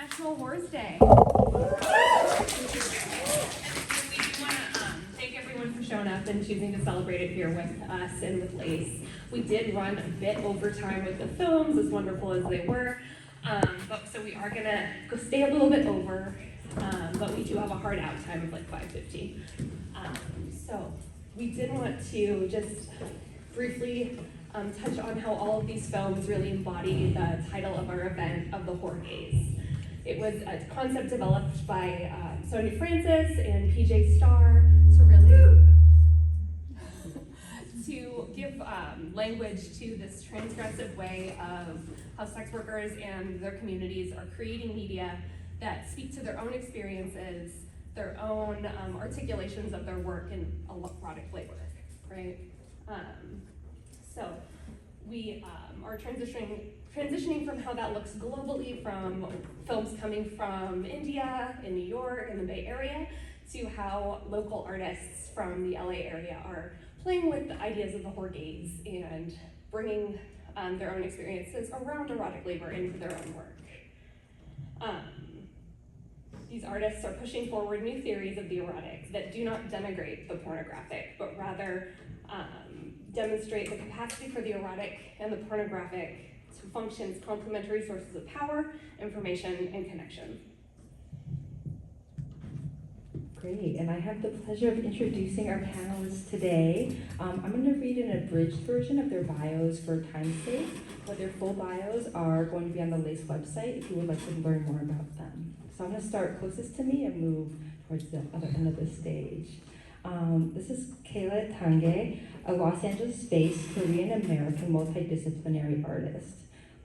National Horse Day. We do want to thank everyone for showing up and choosing to celebrate it here with us and with Lace. We did run a bit over time with the films, as wonderful as they were, so we are going to go stay a little bit over, but we do have a hard out time of like 5:50. So we did want to just briefly touch on how all of these films really embody the title of our event of the Horror Gaze. It was a concept developed by Sonyka Francis and PJ Starr to really to give language to this transgressive way of how sex workers and their communities are creating media that speak to their own experiences, their own articulations of their work in erotic labor, right? So we are transitioning from how that looks globally, from films coming from India, in New York, in the Bay Area, to how local artists from the LA area are playing with the ideas of the horror gaze and bringing their own experiences around erotic labor into their own work. These artists are pushing forward new theories of the erotic that do not denigrate the pornographic, but rather demonstrate the capacity for the erotic and the pornographic to function as complementary sources of power, information, and connection. Great, and I have the pleasure of introducing our panelists today. I'm going to read an abridged version of their bios for time's sake, but their full bios are going to be on the LACE website if you would like to learn more about them. So I'm going to start closest to me and move towards the other end of the stage. This is Kayla Tange, a Los Angeles-based Korean-American multidisciplinary artist.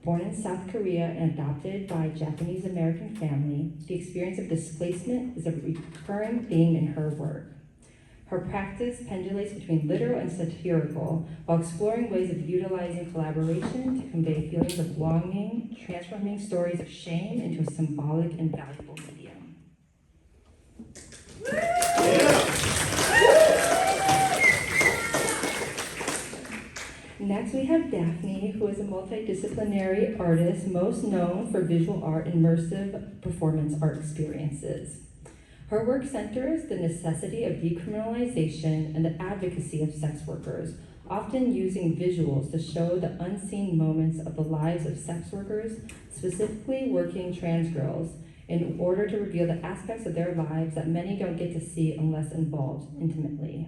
Born in South Korea and adopted by a Japanese-American family, the experience of displacement is a recurring theme in her work. Her practice pendulates between literal and satirical, while exploring ways of utilizing collaboration to convey feelings of longing, transforming stories of shame into a symbolic and valuable medium. Next, we have Daphne, who is a multidisciplinary artist most known for visual art and immersive performance art experiences. Her work centers the necessity of decriminalization and the advocacy of sex workers, often using visuals to show the unseen moments of the lives of sex workers, specifically working trans girls, in order to reveal the aspects of their lives that many don't get to see unless involved intimately.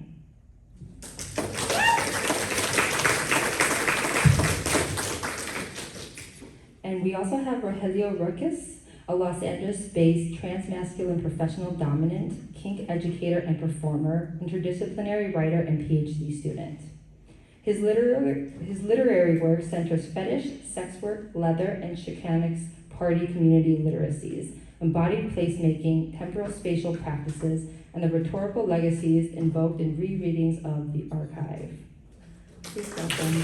And we also have Rogelio Ruckus, a Los Angeles-based transmasculine professional dominant, kink educator and performer, interdisciplinary writer, and PhD student. His literary work centers fetish, sex work, leather, and Chicanx party community literacies, embodied placemaking, temporal spatial practices, and the rhetorical legacies invoked in rereadings of the archive. Please welcome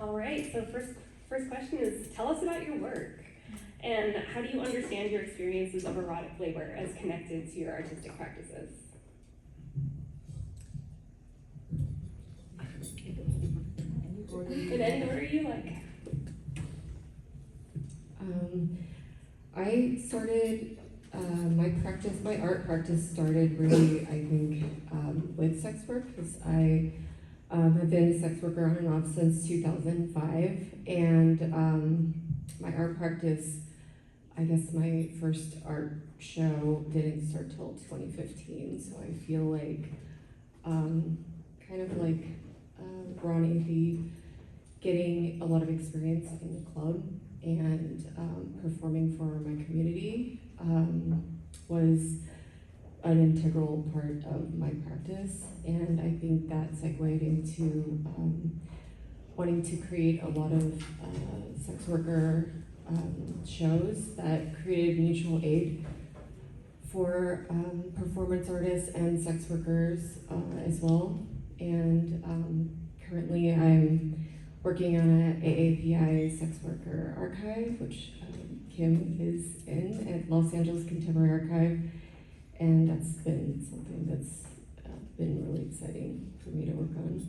All right, so first question is, tell us about your work, and how do you understand your experiences of erotic labor as connected to your artistic practices? In any order you like. I started my art practice started really, I think, with sex work, because I have been a sex worker on and off since 2005, and my art practice, I guess my first art show didn't start till 2015, so I feel like kind of like Ron A.B. getting a lot of experience in the club and performing for my community was an integral part of my practice, and I think that segued into wanting to create a lot of sex worker shows that created mutual aid for performance artists and sex workers as well. And currently I'm working on an AAPI sex worker archive, which Kim is in at Los Angeles Contemporary Archive. And that's been something that's been really exciting for me to work on.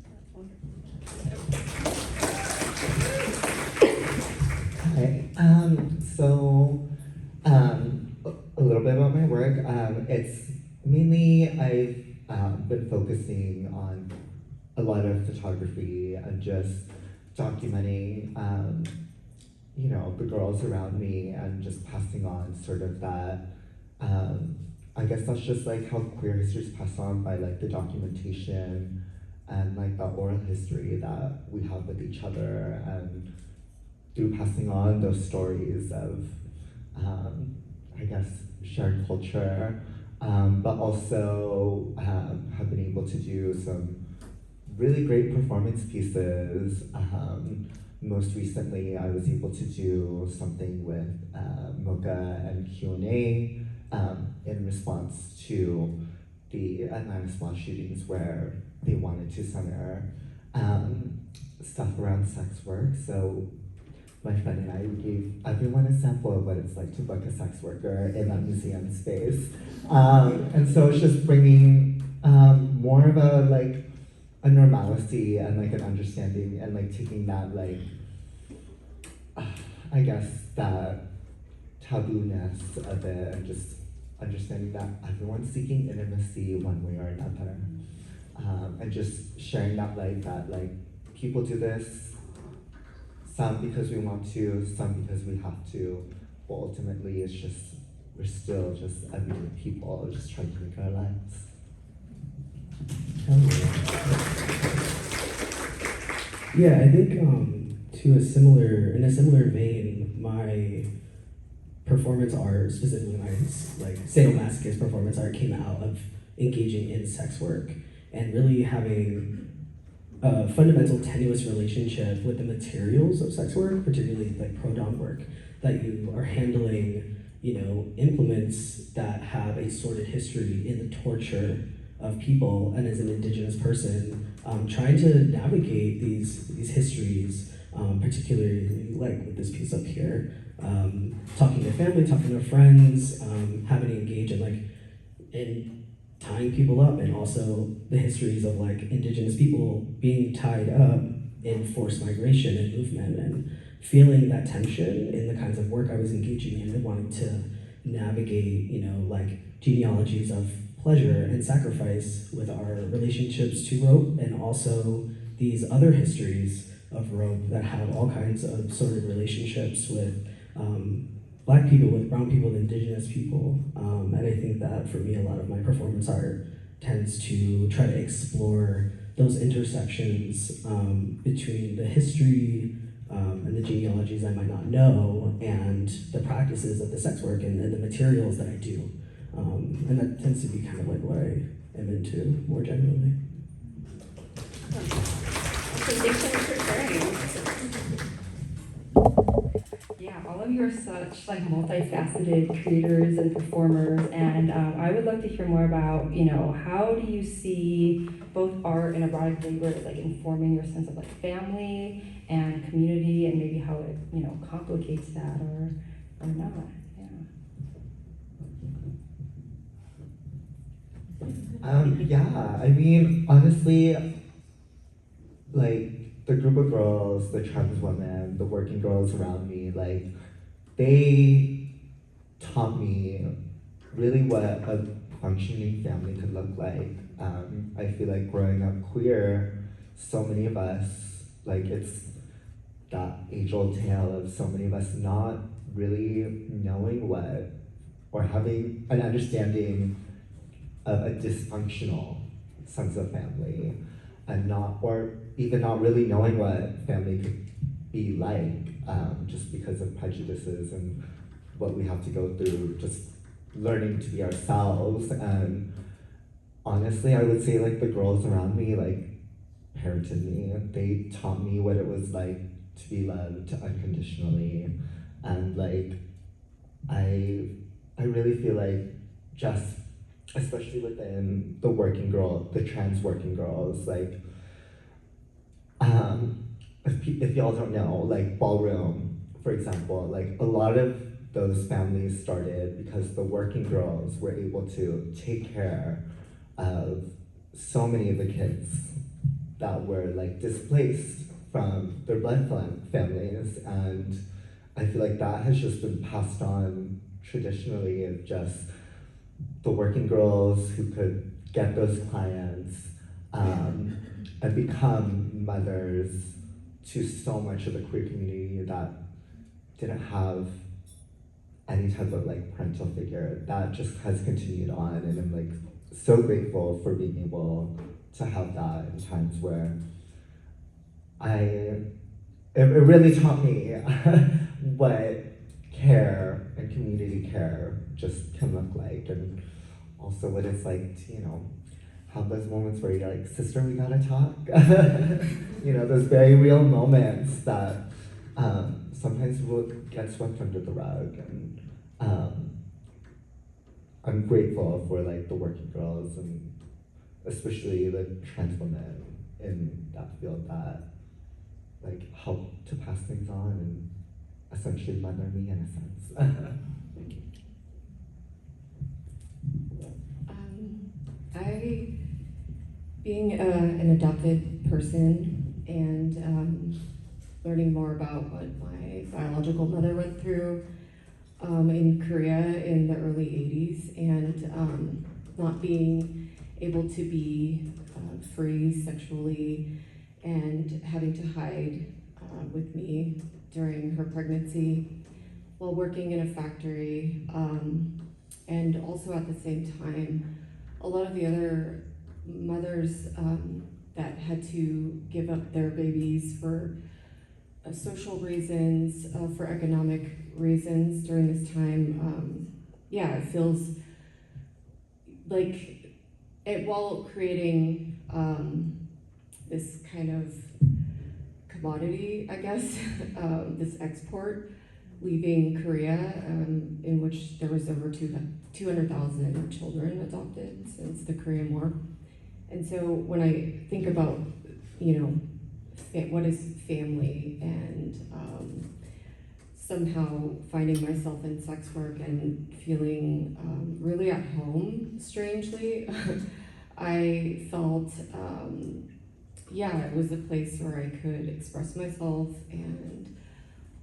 That's wonderful. it's mainly I've been focusing on a lot of photography and just documenting, you know, the girls around me and just passing on sort of that. I guess that's just like how queer history is passed on by like the documentation and like the oral history that we have with each other, and through passing on those stories of, I guess, shared culture, but also have been able to do some really great performance pieces. Most recently, I was able to do something with Mocha and Q&A in response to the Atlanta splash shootings, where they wanted to center stuff around sex work. So my friend and I, we gave everyone a sample of what it's like to book a sex worker in that museum space. And so it's just bringing more of a like a normalcy and like an understanding, and like taking that like, I guess that taboo-ness of it, and just understanding that everyone's seeking intimacy one way or another. And just sharing that light that like people do this, some because we want to, some because we have to, but ultimately it's just, we're still just everyday people just trying to make our lives. Yeah, I think in a similar vein, my performance art, specifically my like sadomasochist performance art, came out of engaging in sex work and really having a fundamental tenuous relationship with the materials of sex work, particularly like pro-dom work, that you are handling, you know, implements that have a sordid history in the torture of people, and as an Indigenous person, trying to navigate these histories, particularly like with this piece up here, talking to family, talking to friends, having to engage in tying people up, and also the histories of like Indigenous people being tied up in forced migration and movement, and feeling that tension in the kinds of work I was engaging in, and wanting to navigate, you know, like genealogies of pleasure and sacrifice with our relationships to rope, and also these other histories of rope that have all kinds of sordid relationships with Black people, with brown people, with Indigenous people. And I think that for me, a lot of my performance art tends to try to explore those intersections between the history and the genealogies I might not know, and the practices of the sex work and the materials that I do. And that tends to be kind of like what I am into more generally. Thanks so much for sharing. Yeah, all of you are such like multifaceted creators and performers, and I would love to hear more about, you know, how do you see both art and erotic labor as like informing your sense of like family and community, and maybe how it, you know, complicates that or not. Yeah, I mean, honestly, like the group of girls, the trans women, the working girls around me, like they taught me really what a functioning family could look like. I feel like growing up queer, so many of us, like it's that age-old tale of so many of us not really knowing what, or having an understanding of a dysfunctional sense of family, and not, or even not really knowing what family could be like, just because of prejudices and what we have to go through, just learning to be ourselves. And honestly, I would say like the girls around me like parented me. They taught me what it was like to be loved unconditionally, and like I really feel like just, especially within the working girl, the trans working girls, like, if y'all don't know, like ballroom, for example, like a lot of those families started because the working girls were able to take care of so many of the kids that were like displaced from their blood families, and I feel like that has just been passed on traditionally of just the working girls who could get those clients and become mothers to so much of the queer community that didn't have any type of like parental figure. That just has continued on, and I'm like so grateful for being able to have that in times where it really taught me what care and community care just can look like, and also what it's like to, have those moments where you're like, sister, we gotta talk. Those very real moments that sometimes will get swept under the rug. And I'm grateful for like the working girls and especially the trans women in that field that like help to pass things on and essentially mother me in a sense. Being an adopted person and learning more about what my biological mother went through in Korea in the early 80s, and not being able to be free sexually and having to hide with me during her pregnancy while working in a factory, and also at the same time, a lot of the other mothers that had to give up their babies for social reasons, for economic reasons during this time. It feels like while creating this kind of commodity, I guess, this export, leaving Korea, in which there was over 200,000 children adopted since the Korean War. And so when I think about, what is family, and somehow finding myself in sex work and feeling really at home, strangely, I felt, it was a place where I could express myself, and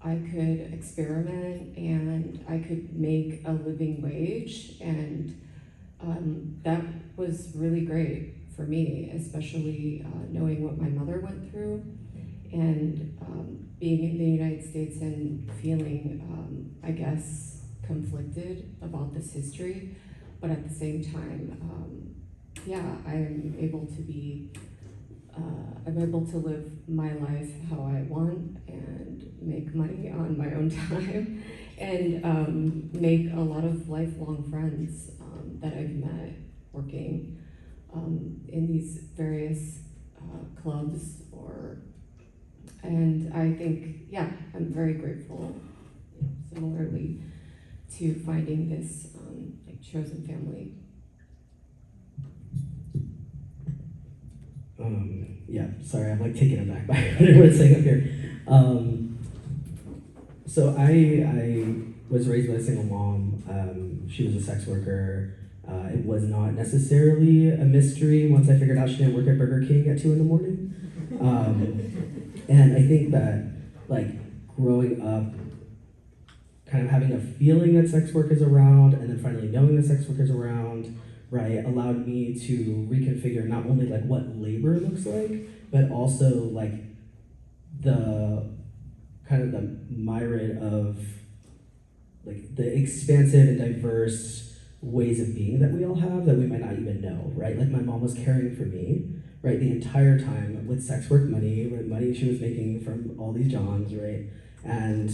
I could experiment, and I could make a living wage, and that was really great for me, especially knowing what my mother went through, and being in the United States and feeling, I guess, conflicted about this history, but at the same time, I'm able to be, I'm able to live my life how I want and make money on my own time, and make a lot of lifelong friends that I've met working in these various clubs, and I think, I'm very grateful, similarly to finding this chosen family. Sorry, I'm like taken aback by what everyone's saying up here. So I was raised by a single mom. She was a sex worker. It was not necessarily a mystery once I figured out she didn't work at Burger King at 2 a.m. And I think that, like, growing up, kind of having a feeling that sex work is around, and then finally knowing that sex work is around, right, allowed me to reconfigure not only like what labor looks like, but also like the kind of the myriad of like the expansive and diverse ways of being that we all have that we might not even know, right? Like my mom was caring for me, right, the entire time with sex work money, with money she was making from all these jobs, right? And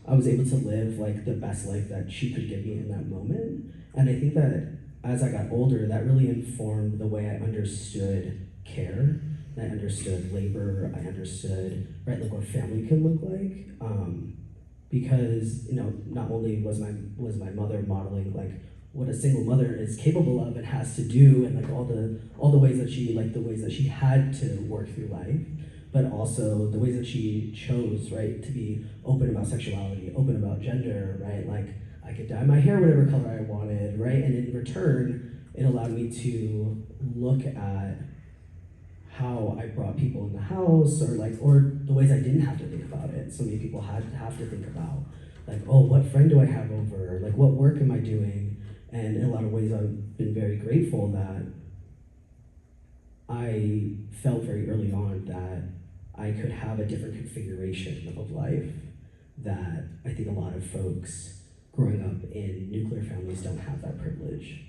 I was able to live like the best life that she could give me in that moment. And I think that as I got older, that really informed the way I understood care. I understood labor. I understood, right, like what family can look like. Because not only was my mother modeling like what a single mother is capable of and has to do, and like all the ways that she had to work through life, but also the ways that she chose, right, to be open about sexuality, open about gender, right? Like I could dye my hair whatever color I wanted, right? And in return, it allowed me to look at how I brought people in the house, or the ways I didn't have to think about it. So many people had to think about, like, oh, what friend do I have over? Like, what work am I doing? And in a lot of ways, I've been very grateful that I felt very early on that I could have a different configuration of life that I think a lot of folks growing up in nuclear families don't have that privilege.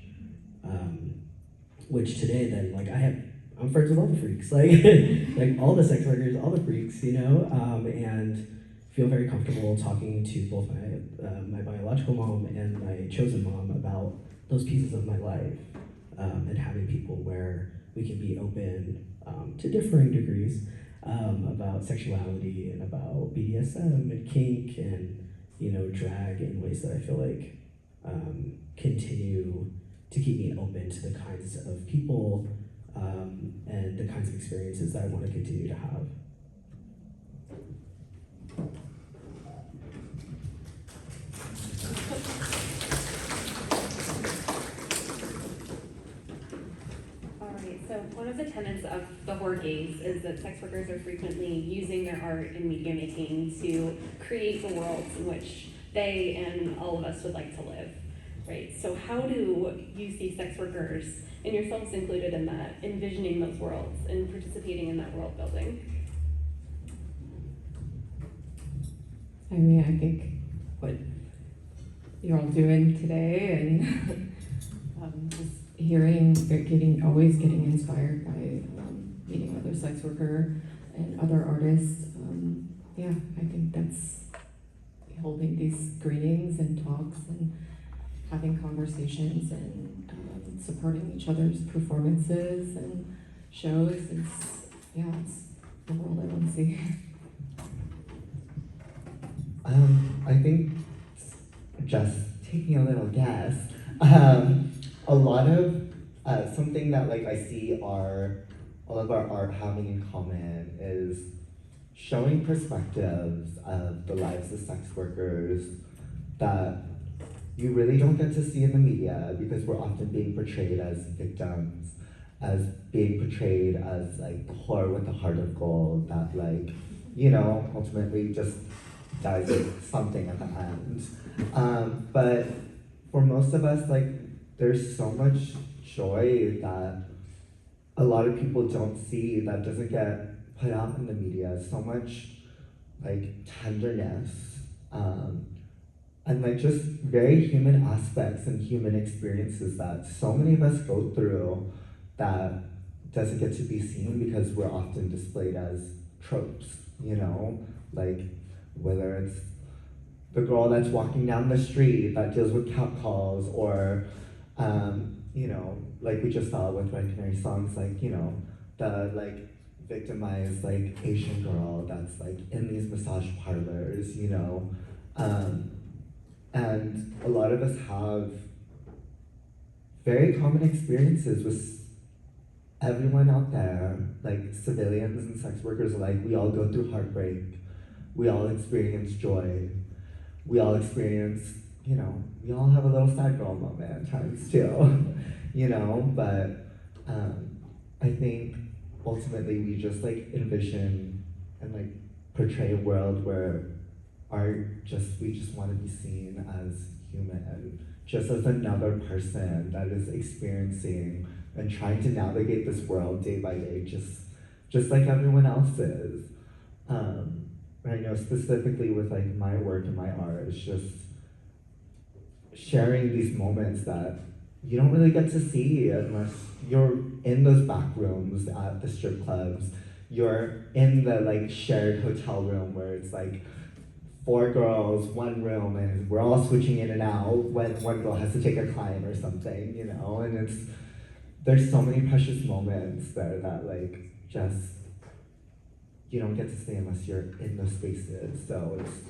Which today then, like I'm friends with all the freaks, like all the sex workers, all the freaks, and feel very comfortable talking to both my biological mom and my chosen mom about those pieces of my life, and having people where we can be open to differing degrees about sexuality and about BDSM and kink and drag in ways that I feel like continue to keep me open to the kinds of people and the kinds of experiences that I want to continue to have. So one of the tenets of the horror gaze is that sex workers are frequently using their art and media making to create the worlds in which they and all of us would like to live, right? So how do you see sex workers, and yourselves included in that, envisioning those worlds and participating in that world building? I mean, I think what you're all doing today and just always getting inspired by meeting other sex worker and other artists. Yeah, I think that's holding these screenings and talks and having conversations and supporting each other's performances and shows is, it's the world I want to see. I think just taking a little guess, a lot of something that I see all of our art having in common is showing perspectives of the lives of sex workers that you really don't get to see in the media because we're often being portrayed as victims, as being portrayed as the whore with a heart of gold that ultimately just dies with something at the end. But for most of us, there's so much joy that a lot of people don't see that doesn't get put out in the media. So much tenderness, and just very human aspects and human experiences that so many of us go through that doesn't get to be seen because we're often displayed as tropes, whether it's the girl that's walking down the street that deals with catcalls, or we just saw with Visionary songs, the victimized Asian girl that's in these massage parlors, and a lot of us have very common experiences with everyone out there, civilians and sex workers alike. We all go through heartbreak, we all experience joy, we all experience, we all have a little sad girl moment at times too, but I think ultimately we just envision and portray a world where we just want to be seen as human, just as another person that is experiencing and trying to navigate this world day by day, just like everyone else is. I know specifically with my work and my art, it's just sharing these moments that you don't really get to see unless you're in those back rooms at the strip clubs, you're in the shared hotel room where it's 4 girls, 1 room, and we're all switching in and out when one girl has to take a client or something, and there's so many precious moments there that just you don't get to see unless you're in those spaces. So it's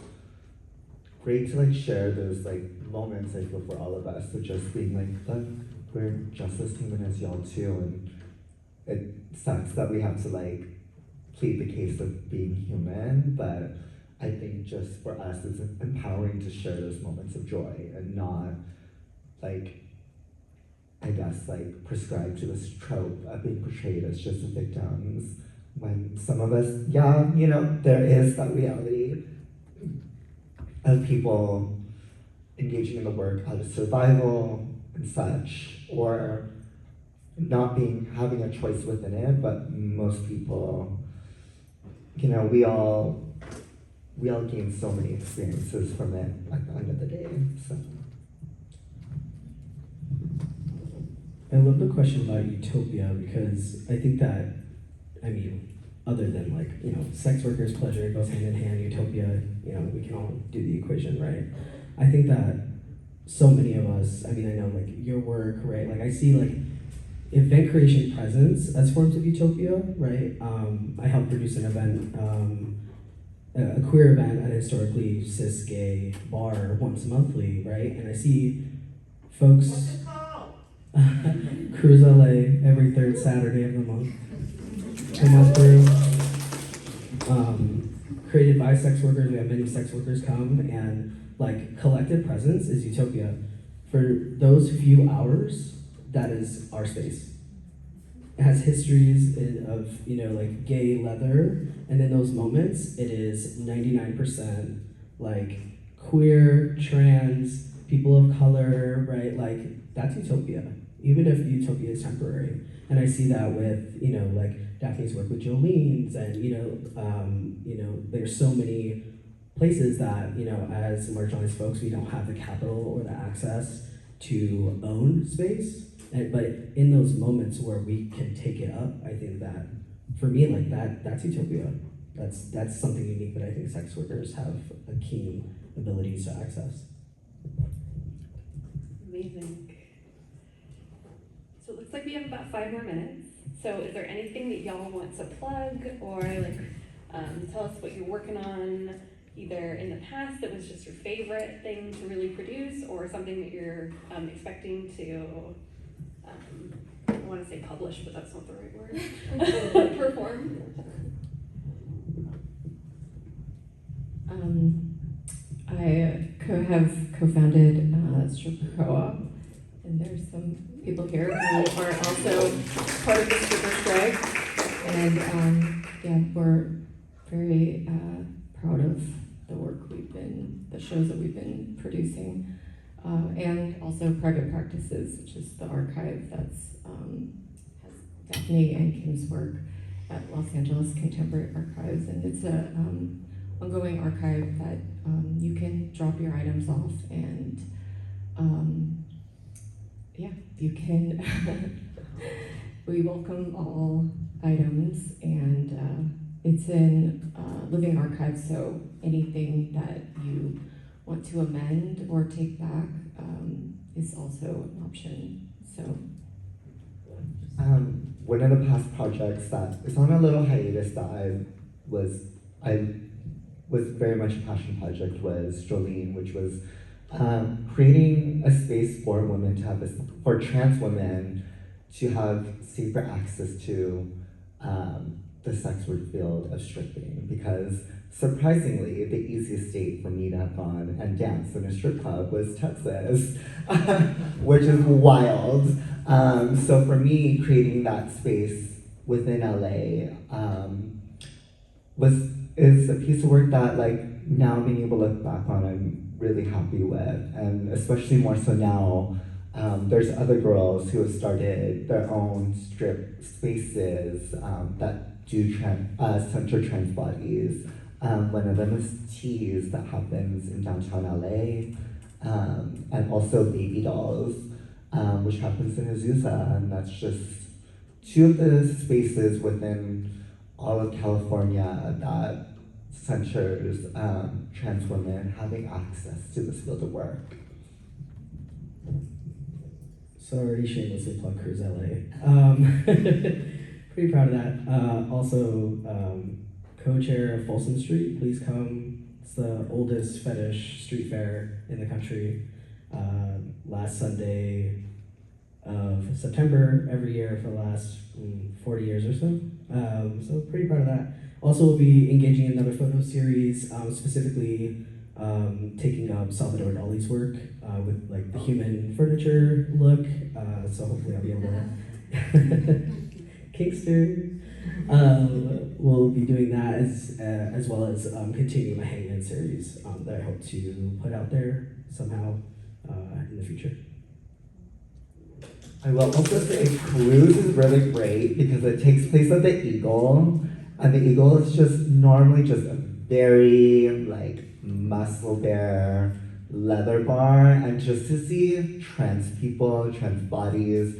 great to share those moments for all of us, of just being look, we're just as human as y'all too, and it sucks that we have to plead the case of being human, but I think just for us it's empowering to share those moments of joy and not I guess prescribe to this trope of being portrayed as just the victims, when some of us, there is that reality of people engaging in the work out of survival and such, or not having a choice within it, but most people, you know, we all gain so many experiences from it at the end of the day. So I love the question about utopia because I think that, I mean, other than like, you know, sex workers, pleasure goes hand in hand, utopia, you know, we can all do the equation, right? I think that so many of us, I mean, I know like your work, right? Like I see like event creation presence as forms of utopia, right? I helped produce an event, a queer event at a historically cis gay bar once monthly, right? And I see folks Cruise LA every third Saturday of the month. Come on through. Created by sex workers, we have many sex workers come, and like collective presence is utopia. For those few hours, that is our space. It has histories of, you know, like gay leather, and in those moments, it is 99% like queer, trans, people of color, right? Like that's utopia, even if utopia is temporary. And I see that with, you know, like Daphne's work with Jolene's, and you know, there's so many places that, you know, as marginalized folks, we don't have the capital or the access to own space. But in those moments where we can take it up, I think that for me, like that's utopia. That's something unique that I think sex workers have a keen ability to access. Amazing. So it looks like we have about 5 more minutes. So is there anything that y'all want to plug, or like tell us what you're working on, either in the past that was just your favorite thing to really produce, or something that you're expecting to, I want to say publish, but that's not the right word, perform? I have co-founded Stripper Co-op, and there's some people here who are also part of the stripper strike, and yeah, we're very proud of the shows that we've been producing, and also Private Practices, which is the archive that's has Daphne and Kim's work at Los Angeles Contemporary Archives, and it's a ongoing archive that you can drop your items off, and yeah, you can. We welcome all items, and it's in living archives, so anything that you want to amend or take back is also an option. So one of the past projects that is on a little hiatus that I was very much a passion project was Jolene, which was creating a space for women to have for trans women to have safer access to the sex work field of stripping, because surprisingly, the easiest state for me to have gone and danced in a strip club was Texas, which is wild. So for me, creating that space within LA is a piece of work that, like, now being able to look back on, I'm really happy with, and especially more so now. There's other girls who have started their own strip spaces that do center trans bodies. One of them is Tease, that happens in downtown LA, and also Baby Dolls, which happens in Azusa, and that's just 2 of the spaces within all of California that centers trans women having access to this field of work. So I already shamelessly plug Cruise LA. Pretty proud of that. Also, co-chair of Folsom Street, please come. It's the oldest fetish street fair in the country. Last Sunday of September every year for the last 40 years or so. So pretty proud of that. Also, we'll be engaging in another photo series, specifically taking up Salvador Dali's work with like the human furniture look. So hopefully I'll be able to Kingston. We'll be doing that as well as continuing my Hangman series that I hope to put out there somehow in the future. I will also say Cruise is really great because it takes place at the Eagle, and the Eagle is just normally just a very like muscle bear leather bar, and just to see trans people, trans bodies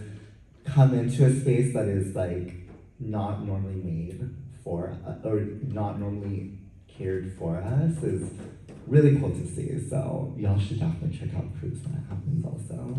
come into a space that is like not normally made for or not normally cared for us is really cool to see. So y'all should definitely check out Cruise when it happens also.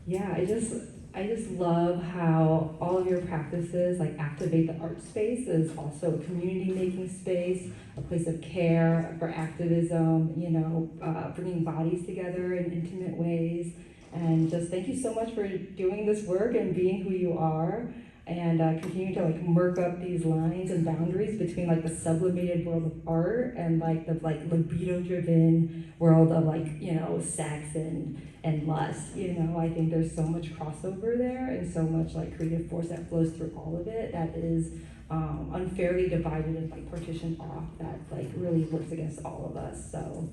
Yeah, I just love how all of your practices like activate the art space as also a community making space, a place of care for activism, you know, bringing bodies together in intimate ways. And just thank you so much for doing this work and being who you are, and continuing to like murk up these lines and boundaries between like the sublimated world of art and like the like libido driven world of like, you know, sex and lust. You know, I think there's so much crossover there and so much like creative force that flows through all of it that is unfairly divided and like partitioned off, that like really works against all of us. So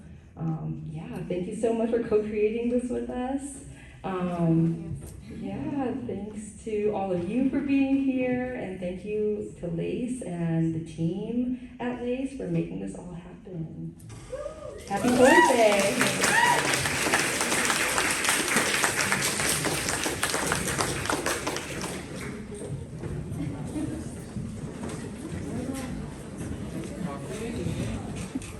yeah, thank you so much for co-creating this with us. Yeah, thanks to all of you for being here, and thank you to Lace and the team at Lace for making this all happen. Happy birthday!